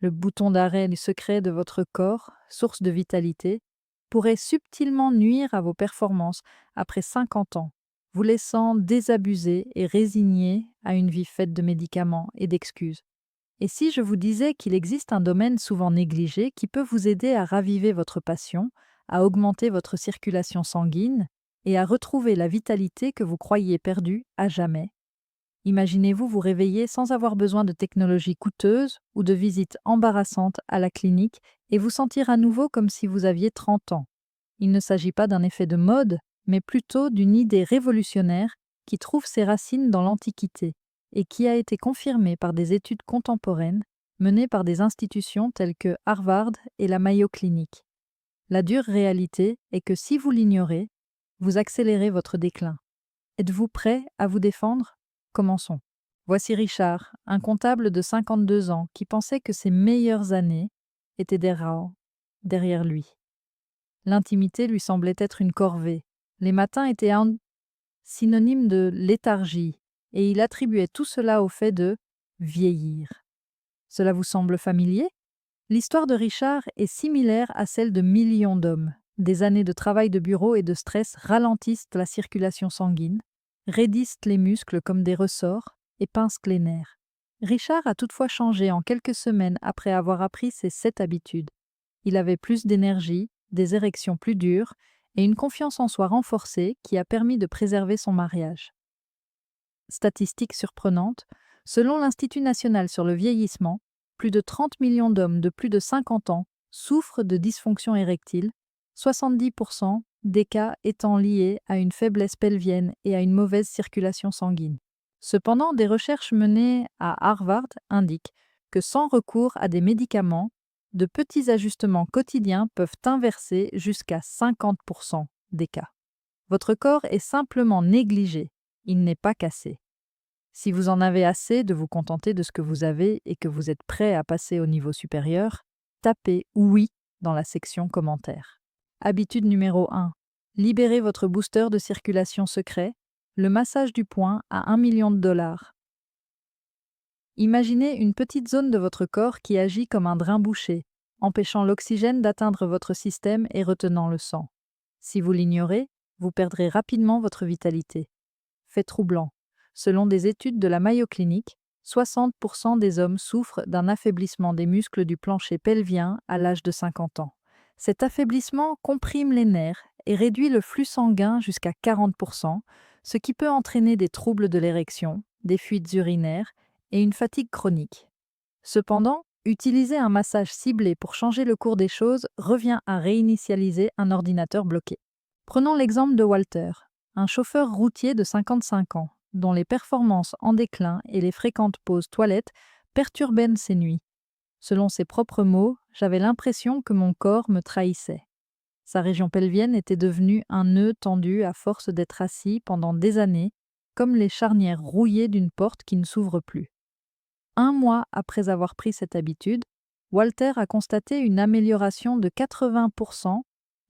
le bouton d'arrêt secret de votre corps, source de vitalité, pourrait subtilement nuire à vos performances après 50 ans, vous laissant désabusé et résigné à une vie faite de médicaments et d'excuses. Et si je vous disais qu'il existe un domaine souvent négligé qui peut vous aider à raviver votre passion, à augmenter votre circulation sanguine et à retrouver la vitalité que vous croyiez perdue à jamais? Imaginez-vous vous réveiller sans avoir besoin de technologies coûteuses ou de visites embarrassantes à la clinique et vous sentir à nouveau comme si vous aviez 30 ans. Il ne s'agit pas d'un effet de mode, mais plutôt d'une idée révolutionnaire qui trouve ses racines dans l'Antiquité et qui a été confirmée par des études contemporaines menées par des institutions telles que Harvard et la Mayo Clinic. La dure réalité est que si vous l'ignorez, vous accélérez votre déclin. Êtes-vous prêt à vous défendre? Commençons. Voici Richard, un comptable de 52 ans qui pensait que ses meilleures années étaient derrière lui. L'intimité lui semblait être une corvée. Les matins étaient un synonyme de léthargie, et il attribuait tout cela au fait de vieillir. Cela vous semble familier? L'histoire de Richard est similaire à celle de millions d'hommes. Des années de travail de bureau et de stress ralentissent la circulation sanguine, raidissent les muscles comme des ressorts et pincent les nerfs. Richard a toutefois changé en quelques semaines après avoir appris ces 7 habitudes. Il avait plus d'énergie, des érections plus dures et une confiance en soi renforcée qui a permis de préserver son mariage. Statistique surprenante, selon l'Institut national sur le vieillissement, plus de 30 millions d'hommes de plus de 50 ans souffrent de dysfonction érectile, 70% des cas étant liés à une faiblesse pelvienne et à une mauvaise circulation sanguine. Cependant, des recherches menées à Harvard indiquent que sans recours à des médicaments, de petits ajustements quotidiens peuvent inverser jusqu'à 50% des cas. Votre corps est simplement négligé, il n'est pas cassé. Si vous en avez assez de vous contenter de ce que vous avez et que vous êtes prêt à passer au niveau supérieur, tapez oui dans la section commentaires. Habitude numéro 1. Libérez votre booster de circulation secret, le massage du poing à 1 million de dollars. Imaginez une petite zone de votre corps qui agit comme un drain bouché, empêchant l'oxygène d'atteindre votre système et retenant le sang. Si vous l'ignorez, vous perdrez rapidement votre vitalité. Fait troublant. Selon des études de la Mayo Clinic, 60% des hommes souffrent d'un affaiblissement des muscles du plancher pelvien à l'âge de 50 ans. Cet affaiblissement comprime les nerfs et réduit le flux sanguin jusqu'à 40%, ce qui peut entraîner des troubles de l'érection, des fuites urinaires et une fatigue chronique. Cependant, utiliser un massage ciblé pour changer le cours des choses revient à réinitialiser un ordinateur bloqué. Prenons l'exemple de Walter, un chauffeur routier de 55 ans, dont les performances en déclin et les fréquentes pauses toilettes perturbaient ses nuits. Selon ses propres mots, j'avais l'impression que mon corps me trahissait. Sa région pelvienne était devenue un nœud tendu à force d'être assis pendant des années, comme les charnières rouillées d'une porte qui ne s'ouvre plus. 1 mois après avoir pris cette habitude, Walter a constaté une amélioration de 80%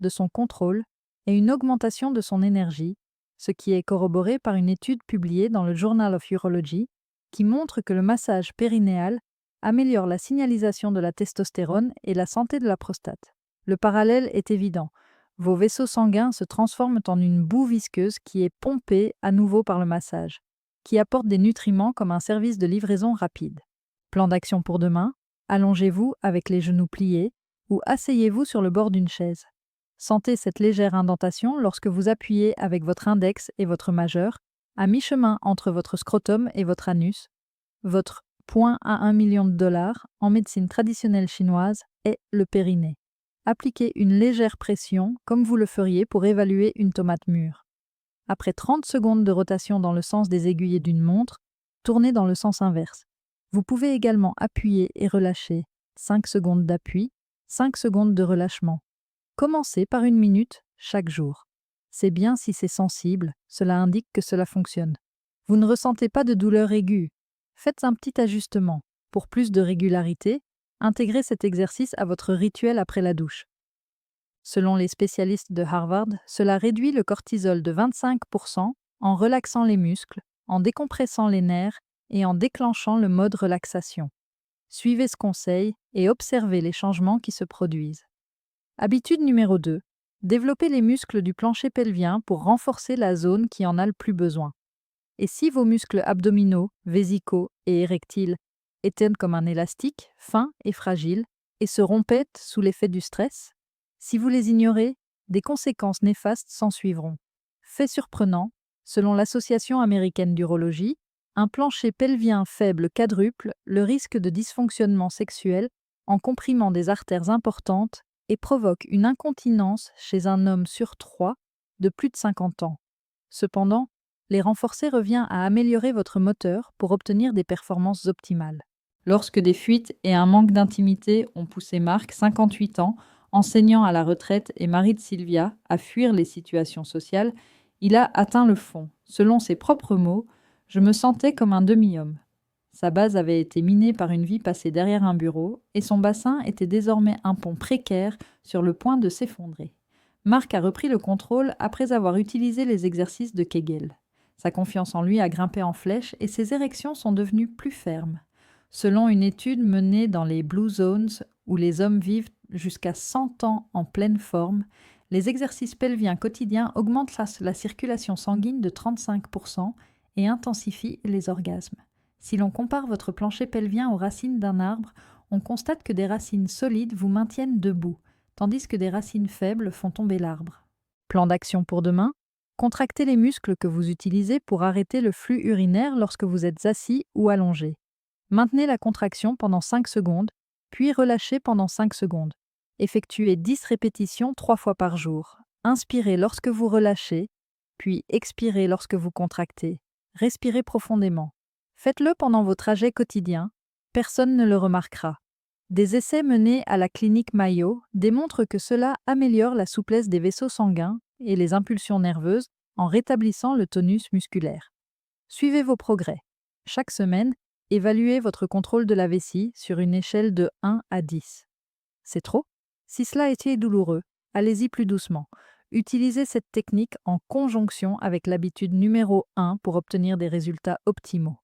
de son contrôle et une augmentation de son énergie, ce qui est corroboré par une étude publiée dans le Journal of Urology qui montre que le massage périnéal améliore la signalisation de la testostérone et la santé de la prostate. Le parallèle est évident. Vos vaisseaux sanguins se transforment en une boue visqueuse qui est pompée à nouveau par le massage, qui apporte des nutriments comme un service de livraison rapide. Plan d'action pour demain, allongez-vous avec les genoux pliés ou asseyez-vous sur le bord d'une chaise. Sentez cette légère indentation lorsque vous appuyez avec votre index et votre majeur, à mi-chemin entre votre scrotum et votre anus. Votre point à 1 million de dollars en médecine traditionnelle chinoise est le périnée. Appliquez une légère pression comme vous le feriez pour évaluer une tomate mûre. Après 30 secondes de rotation dans le sens des aiguillets d'une montre, tournez dans le sens inverse. Vous pouvez également appuyer et relâcher. 5 secondes d'appui, 5 secondes de relâchement. Commencez par 1 minute chaque jour. C'est bien si c'est sensible, cela indique que cela fonctionne. Vous ne ressentez pas de douleur aiguë. Faites un petit ajustement. Pour plus de régularité, intégrez cet exercice à votre rituel après la douche. Selon les spécialistes de Harvard, cela réduit le cortisol de 25% en relaxant les muscles, en décompressant les nerfs et en déclenchant le mode relaxation. Suivez ce conseil et observez les changements qui se produisent. Habitude numéro 2. Développez les muscles du plancher pelvien pour renforcer la zone qui en a le plus besoin. Et si vos muscles abdominaux, vésicaux et érectiles étaient comme un élastique, fin et fragile, et se rompaient sous l'effet du stress, si vous les ignorez, des conséquences néfastes s'ensuivront. Fait surprenant, selon l'Association américaine d'urologie, un plancher pelvien faible quadruple le risque de dysfonctionnement sexuel en comprimant des artères importantes et provoque une incontinence chez un homme sur 3 de plus de 50 ans. Cependant, les renforcer revient à améliorer votre moteur pour obtenir des performances optimales. Lorsque des fuites et un manque d'intimité ont poussé Marc, 58 ans, enseignant à la retraite et mari de Sylvia, à fuir les situations sociales, il a atteint le fond. Selon ses propres mots, « Je me sentais comme un demi-homme ». Sa base avait été minée par une vie passée derrière un bureau et son bassin était désormais un pont précaire sur le point de s'effondrer. Marc a repris le contrôle après avoir utilisé les exercices de Kegel. Sa confiance en lui a grimpé en flèche et ses érections sont devenues plus fermes. Selon une étude menée dans les Blue Zones, où les hommes vivent jusqu'à 100 ans en pleine forme, les exercices pelviens quotidiens augmentent la circulation sanguine de 35% et intensifient les orgasmes. Si l'on compare votre plancher pelvien aux racines d'un arbre, on constate que des racines solides vous maintiennent debout, tandis que des racines faibles font tomber l'arbre. Plan d'action pour demain: contractez les muscles que vous utilisez pour arrêter le flux urinaire lorsque vous êtes assis ou allongé. Maintenez la contraction pendant 5 secondes, puis relâchez pendant 5 secondes. Effectuez 10 répétitions 3 fois par jour. Inspirez lorsque vous relâchez, puis expirez lorsque vous contractez. Respirez profondément. Faites-le pendant vos trajets quotidiens. Personne ne le remarquera. Des essais menés à la clinique Mayo démontrent que cela améliore la souplesse des vaisseaux sanguins et les impulsions nerveuses en rétablissant le tonus musculaire. Suivez vos progrès. Chaque semaine, évaluez votre contrôle de la vessie sur une échelle de 1 à 10. C'est trop? Si cela était douloureux, allez-y plus doucement. Utilisez cette technique en conjonction avec l'habitude numéro 1 pour obtenir des résultats optimaux.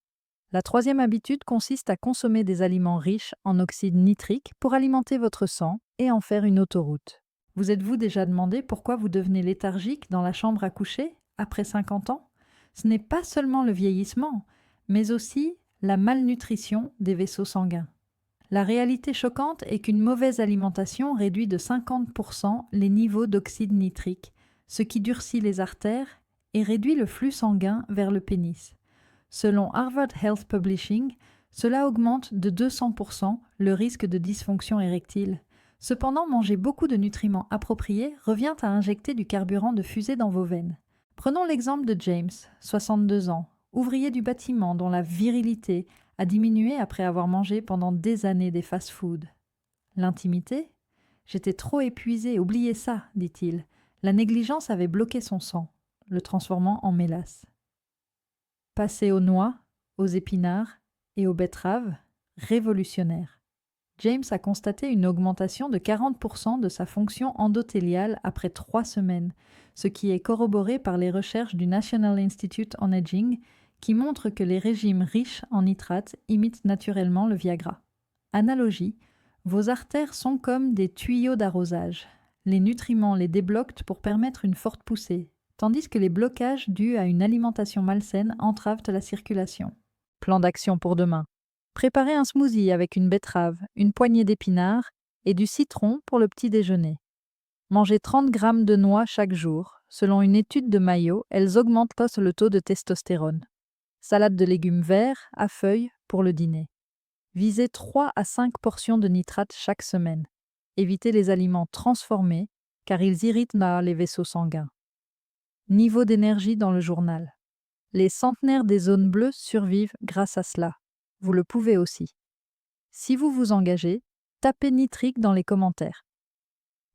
La troisième habitude consiste à consommer des aliments riches en oxyde nitrique pour alimenter votre sang et en faire une autoroute. Vous êtes-vous déjà demandé pourquoi vous devenez léthargique dans la chambre à coucher après 50 ans? Ce n'est pas seulement le vieillissement, mais aussi la malnutrition des vaisseaux sanguins. La réalité choquante est qu'une mauvaise alimentation réduit de 50% les niveaux d'oxyde nitrique, ce qui durcit les artères et réduit le flux sanguin vers le pénis. Selon Harvard Health Publishing, cela augmente de 200% le risque de dysfonction érectile. Cependant, manger beaucoup de nutriments appropriés revient à injecter du carburant de fusée dans vos veines. Prenons l'exemple de James, 62 ans, ouvrier du bâtiment dont la virilité a diminué après avoir mangé pendant des années des fast-foods. L'intimité? J'étais trop épuisé, oubliez ça, dit-il. La négligence avait bloqué son sang, le transformant en mélasse. Passer aux noix, aux épinards et aux betteraves, révolutionnaire. James a constaté une augmentation de 40% de sa fonction endothéliale après 3 semaines, ce qui est corroboré par les recherches du National Institute on Aging qui montrent que les régimes riches en nitrates imitent naturellement le Viagra. Analogie, vos artères sont comme des tuyaux d'arrosage. Les nutriments les débloquent pour permettre une forte poussée, tandis que les blocages dus à une alimentation malsaine entravent la circulation. Plan d'action pour demain. Préparez un smoothie avec une betterave, une poignée d'épinards et du citron pour le petit déjeuner. Mangez 30 g de noix chaque jour. Selon une étude de Mayo, elles augmentent le taux de testostérone. Salade de légumes verts à feuilles pour le dîner. Visez 3 à 5 portions de nitrate chaque semaine. Évitez les aliments transformés car ils irritent les vaisseaux sanguins. Niveau d'énergie dans le journal. Les centenaires des zones bleues survivent grâce à cela. Vous le pouvez aussi. Si vous vous engagez, tapez nitrique dans les commentaires.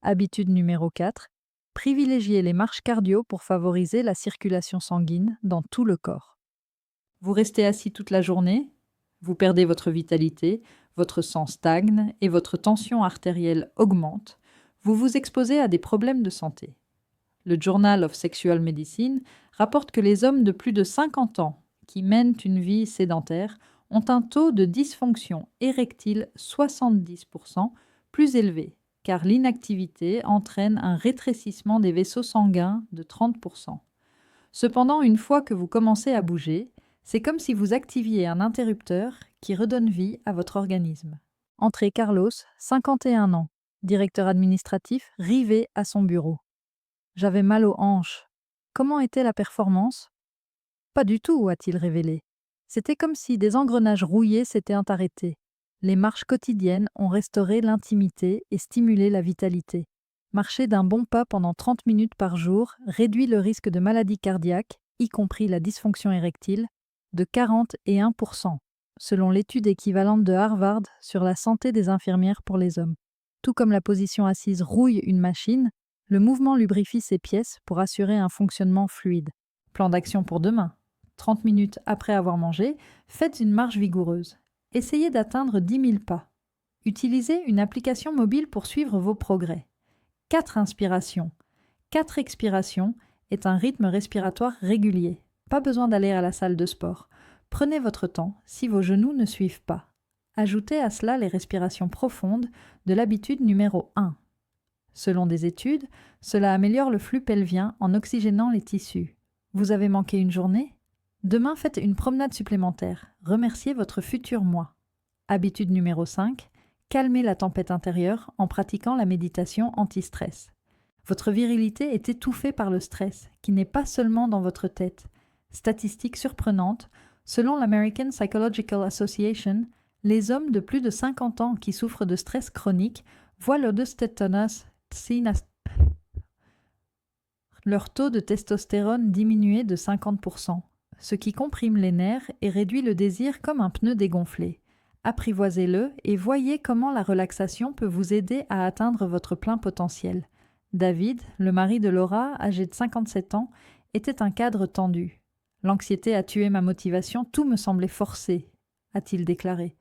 Habitude numéro 4. Privilégiez les marches cardio pour favoriser la circulation sanguine dans tout le corps. Vous restez assis toute la journée, vous perdez votre vitalité, votre sang stagne et votre tension artérielle augmente, vous vous exposez à des problèmes de santé. Le Journal of Sexual Medicine rapporte que les hommes de plus de 50 ans qui mènent une vie sédentaire ont un taux de dysfonction érectile 70% plus élevé, car l'inactivité entraîne un rétrécissement des vaisseaux sanguins de 30%. Cependant, une fois que vous commencez à bouger, c'est comme si vous activiez un interrupteur qui redonne vie à votre organisme. Entrée Carlos, 51 ans, directeur administratif, rivé à son bureau. J'avais mal aux hanches. Comment était la performance? Pas du tout, a-t-il révélé. C'était comme si des engrenages rouillés s'étaient arrêtés. Les marches quotidiennes ont restauré l'intimité et stimulé la vitalité. Marcher d'un bon pas pendant 30 minutes par jour réduit le risque de maladie cardiaque, y compris la dysfonction érectile, de 41%, selon l'étude équivalente de Harvard sur la santé des infirmières pour les hommes. Tout comme la position assise rouille une machine, le mouvement lubrifie ses pièces pour assurer un fonctionnement fluide. Plan d'action pour demain. 30 minutes après avoir mangé, faites une marche vigoureuse. Essayez d'atteindre 10 000 pas. Utilisez une application mobile pour suivre vos progrès. 4 inspirations. 4 expirations est un rythme respiratoire régulier. Pas besoin d'aller à la salle de sport. Prenez votre temps si vos genoux ne suivent pas. Ajoutez à cela les respirations profondes de l'habitude numéro 1. Selon des études, cela améliore le flux pelvien en oxygénant les tissus. Vous avez manqué une journée? Demain, faites une promenade supplémentaire. Remerciez votre futur moi. Habitude numéro 5. Calmez la tempête intérieure en pratiquant la méditation anti-stress. Votre virilité est étouffée par le stress, qui n'est pas seulement dans votre tête. Statistique surprenante, selon l'American Psychological Association, les hommes de plus de 50 ans qui souffrent de stress chronique voient leur taux de testostérone diminuer de 50%, ce qui comprime les nerfs et réduit le désir comme un pneu dégonflé. Apprivoisez-le et voyez comment la relaxation peut vous aider à atteindre votre plein potentiel. David, le mari de Laura, âgé de 57 ans, était un cadre tendu. L'anxiété a tué ma motivation, tout me semblait forcé, a-t-il déclaré.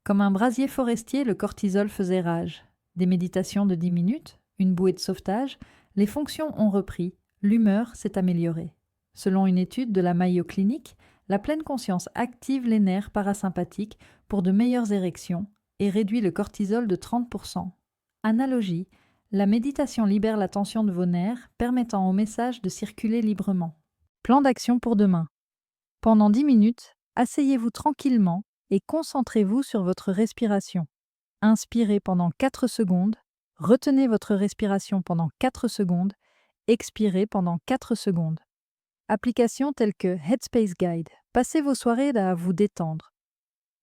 Comme un brasier forestier, le cortisol faisait rage. Des méditations de 10 minutes, une bouée de sauvetage, les fonctions ont repris, l'humeur s'est améliorée. Selon une étude de la Mayo Clinic, la pleine conscience active les nerfs parasympathiques pour de meilleures érections et réduit le cortisol de 30%. Analogie, la méditation libère la tension de vos nerfs, permettant au message de circuler librement. Plan d'action pour demain. Pendant 10 minutes, asseyez-vous tranquillement et concentrez-vous sur votre respiration. Inspirez pendant 4 secondes, retenez votre respiration pendant 4 secondes, expirez pendant 4 secondes. Applications telles que Headspace Guide. Passez vos soirées à vous détendre.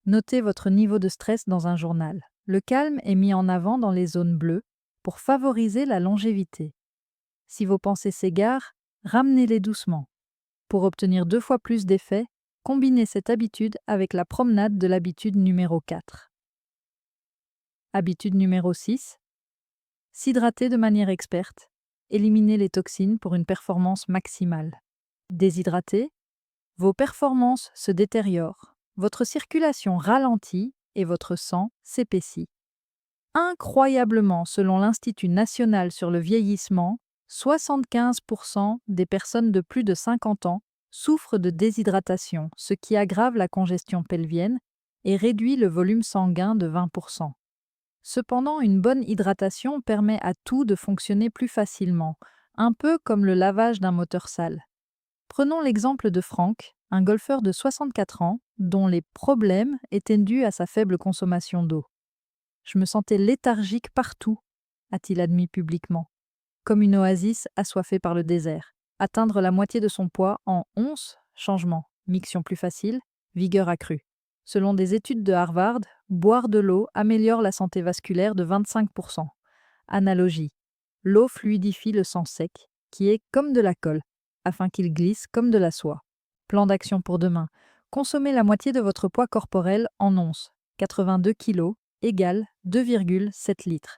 Notez votre niveau de stress dans un journal. Le calme est mis en avant dans les zones bleues pour favoriser la longévité. Si vos pensées s'égarent, ramenez-les doucement. Pour obtenir 2 fois plus d'effet, combinez cette habitude avec la promenade de l'habitude numéro 4. Habitude numéro 6. S'hydrater de manière experte. Éliminez les toxines pour une performance maximale. Déshydraté, vos performances se détériorent, votre circulation ralentit et votre sang s'épaissit. Incroyablement, selon l'Institut national sur le vieillissement, 75% des personnes de plus de 50 ans souffrent de déshydratation, ce qui aggrave la congestion pelvienne et réduit le volume sanguin de 20%. Cependant, une bonne hydratation permet à tout de fonctionner plus facilement, un peu comme le lavage d'un moteur sale. Prenons l'exemple de Frank, un golfeur de 64 ans, dont les problèmes étaient dus à sa faible consommation d'eau. Je me sentais léthargique partout, a-t-il admis publiquement, comme une oasis assoiffée par le désert. Atteindre la moitié de son poids en 11 changements, miction plus facile, vigueur accrue. Selon des études de Harvard, boire de l'eau améliore la santé vasculaire de 25%. Analogie, l'eau fluidifie le sang sec, qui est comme de la colle, afin qu'il glisse comme de la soie. Plan d'action pour demain. Consommez la moitié de votre poids corporel en onces, 82 kg, égale 2,7 litres.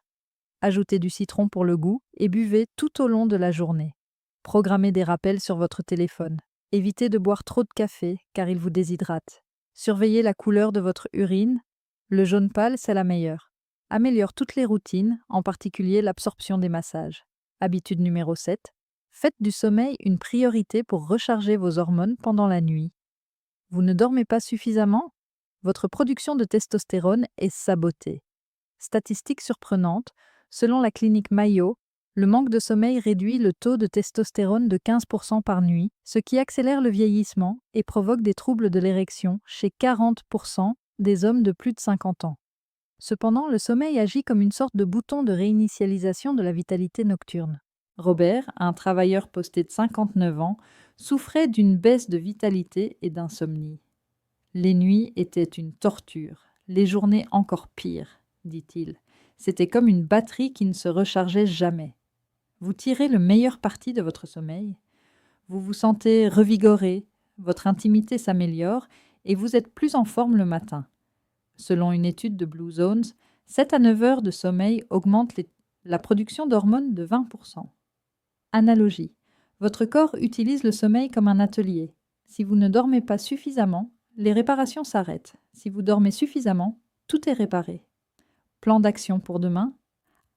Ajoutez du citron pour le goût et buvez tout au long de la journée. Programmez des rappels sur votre téléphone. Évitez de boire trop de café car il vous déshydrate. Surveillez la couleur de votre urine. Le jaune pâle, c'est la meilleure. Améliore toutes les routines, en particulier l'absorption des massages. Habitude numéro 7. Faites du sommeil une priorité pour recharger vos hormones pendant la nuit. Vous ne dormez pas suffisamment? votre production de testostérone est sabotée. Statistique surprenante, selon la clinique Mayo, le manque de sommeil réduit le taux de testostérone de 15% par nuit, ce qui accélère le vieillissement et provoque des troubles de l'érection chez 40% des hommes de plus de 50 ans. Cependant, le sommeil agit comme une sorte de bouton de réinitialisation de la vitalité nocturne. Robert, un travailleur posté de 59 ans, souffrait d'une baisse de vitalité et d'insomnie. Les nuits étaient une torture, les journées encore pires, dit-il. C'était comme une batterie qui ne se rechargeait jamais. Vous tirez le meilleur parti de votre sommeil. Vous vous sentez revigoré, votre intimité s'améliore et vous êtes plus en forme le matin. Selon une étude de Blue Zones, 7 à 9 heures de sommeil augmentent la production d'hormones de 20%. Analogie. Votre corps utilise le sommeil comme un atelier. Si vous ne dormez pas suffisamment, les réparations s'arrêtent. Si vous dormez suffisamment, tout est réparé. Plan d'action pour demain.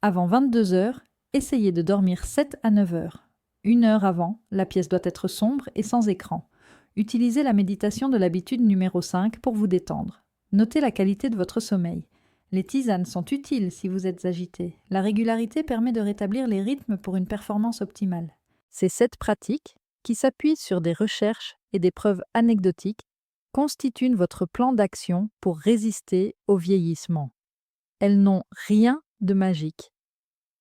Avant 22 heures, essayez de dormir 7 à 9 heures. 1 heure avant, la pièce doit être sombre et sans écran. Utilisez la méditation de l'habitude numéro 5 pour vous détendre. Notez la qualité de votre sommeil. Les tisanes sont utiles si vous êtes agité. La régularité permet de rétablir les rythmes pour une performance optimale. Ces 7 pratiques, qui s'appuient sur des recherches et des preuves anecdotiques, constituent votre plan d'action pour résister au vieillissement. Elles n'ont rien de magique.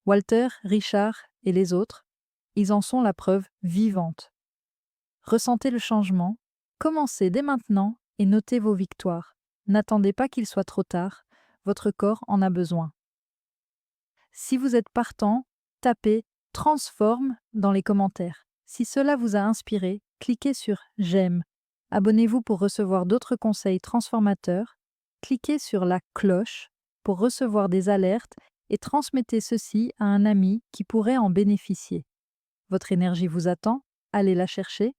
Walter, Richard et les autres, ils en sont la preuve vivante. Ressentez le changement, commencez dès maintenant et notez vos victoires. N'attendez pas qu'il soit trop tard, votre corps en a besoin. Si vous êtes partant, tapez « Transforme » dans les commentaires. Si cela vous a inspiré, cliquez sur « J'aime ». Abonnez-vous pour recevoir d'autres conseils transformateurs. Cliquez sur la cloche pour recevoir des alertes et transmettez ceci à un ami qui pourrait en bénéficier. Votre énergie vous attend, allez la chercher